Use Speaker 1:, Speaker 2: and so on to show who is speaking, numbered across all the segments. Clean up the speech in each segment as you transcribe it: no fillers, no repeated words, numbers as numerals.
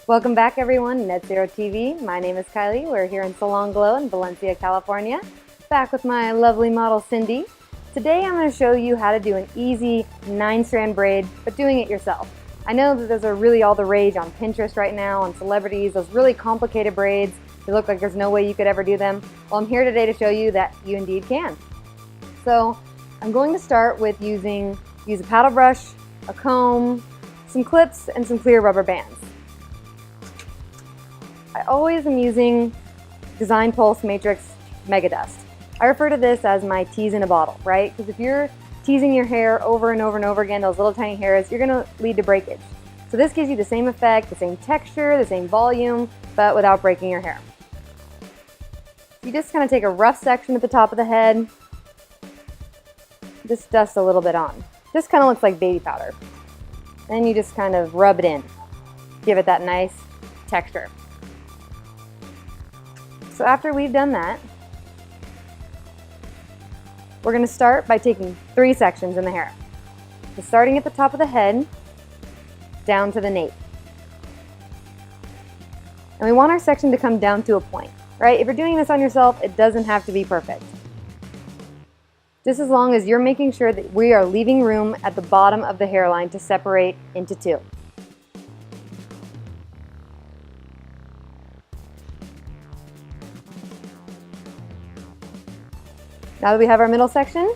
Speaker 1: Welcome back everyone, NetZeroTv. My name is Kylie. We're here in Salon Glow in Valencia, California. Back with my lovely model Cindy. Today I'm going to show you how to do an easy 9-strand braid, but doing it yourself. I know that those are really all the rage on Pinterest right now, on celebrities, those really complicated braids. They look like there's no way you could ever do them. Well, I'm here today to show you that you indeed can. So I'm going to start with use a paddle brush, a comb, some clips, and some clear rubber bands. I always am using Design Pulse Matrix Mega Dust. I refer to this as my tease in a bottle, right? Because if you're teasing your hair over and over and over again, those little tiny hairs, you're gonna lead to breakage. So this gives you the same effect, the same texture, the same volume, but without breaking your hair. You just kind of take a rough section at the top of the head, just dust a little bit on. This kind of looks like baby powder. Then you just kind of rub it in, give it that nice texture. So after we've done that, we're going to start by taking 3 sections in the hair. So starting at the top of the head, down to the nape. And we want our section to come down to a point, right? If you're doing this on yourself, it doesn't have to be perfect. Just as long as you're making sure that we are leaving room at the bottom of the hairline to separate into 2. Now that we have our middle section,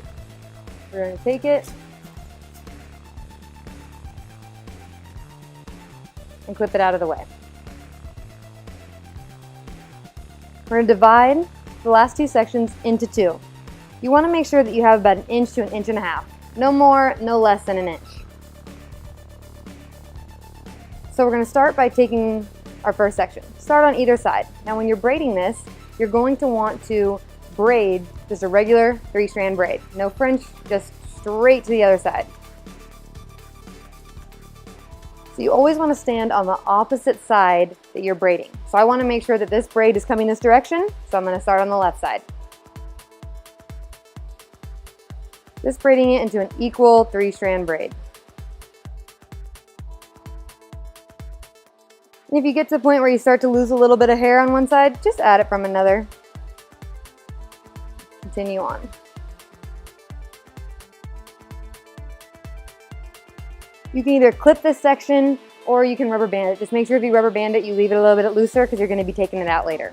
Speaker 1: we're going to take it and clip it out of the way. We're going to divide the last 2 sections into 2. You want to make sure that you have about 1 inch to 1.5 inches. No more, no less than 1 inch. So we're going to start by taking our first section. Start on either side. Now when you're braiding this, you're going to want to braid just a regular 3-strand braid. No French, just straight to the other side. So you always want to stand on the opposite side that you're braiding. So I want to make sure that this braid is coming this direction, so I'm going to start on the left side. Just braiding it into an equal 3-strand braid. And if you get to the point where you start to lose a little bit of hair on one side, just add it from another. Continue on. You can either clip this section or you can rubber band it. Just make sure if you rubber band it, you leave it a little bit looser because you're going to be taking it out later.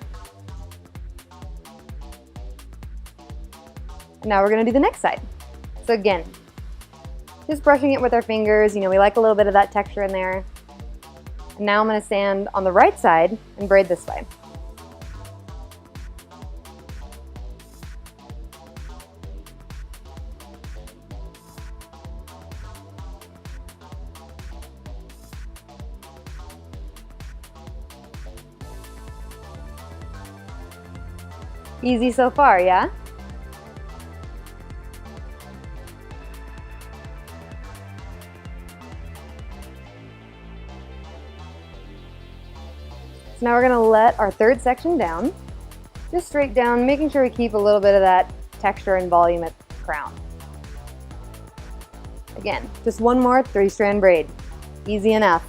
Speaker 1: And now we're going to do the next side. So again, just brushing it with our fingers. You know, we like a little bit of that texture in there. And now I'm going to stand on the right side and braid this way. Easy so far, yeah? So now we're going to let our 3rd section down, just straight down, making sure we keep a little bit of that texture and volume at the crown. Again, just one more 3-strand braid. Easy enough.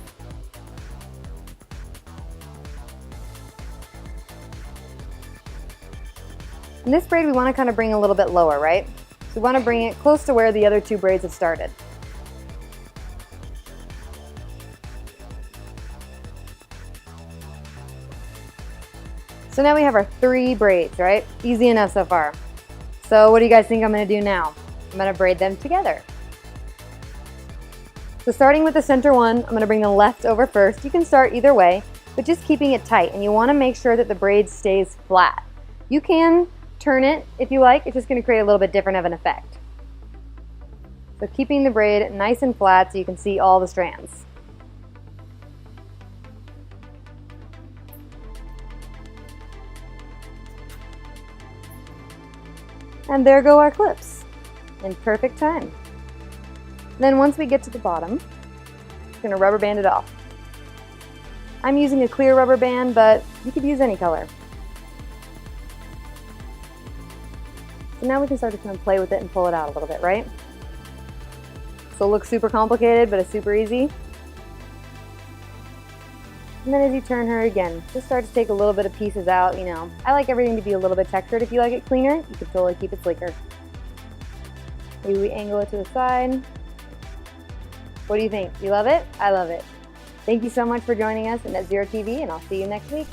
Speaker 1: And this braid we want to kind of bring a little bit lower, right? So we want to bring it close to where the other 2 braids have started. So now we have our 3 braids, right? Easy enough so far. So what do you guys think I'm going to do now? I'm going to braid them together. So starting with the center one, I'm going to bring the left over first. You can start either way, but just keeping it tight. And you want to make sure that the braid stays flat. You can turn it if you like. It's just going to create a little bit different of an effect. So keeping the braid nice and flat so you can see all the strands. And there go our clips in perfect time. Then once we get to the bottom, I'm going to rubber band it off. I'm using a clear rubber band, but you could use any color. So now we can start to kind of play with it and pull it out a little bit, right? So it looks super complicated, but it's super easy. And then as you turn her again, just start to take a little bit of pieces out, you know. I like everything to be a little bit textured. If you like it cleaner, you can totally keep it sleeker. Maybe we angle it to the side. What do you think? You love it? I love it. Thank you so much for joining us at NetZeroTv, and I'll see you next week.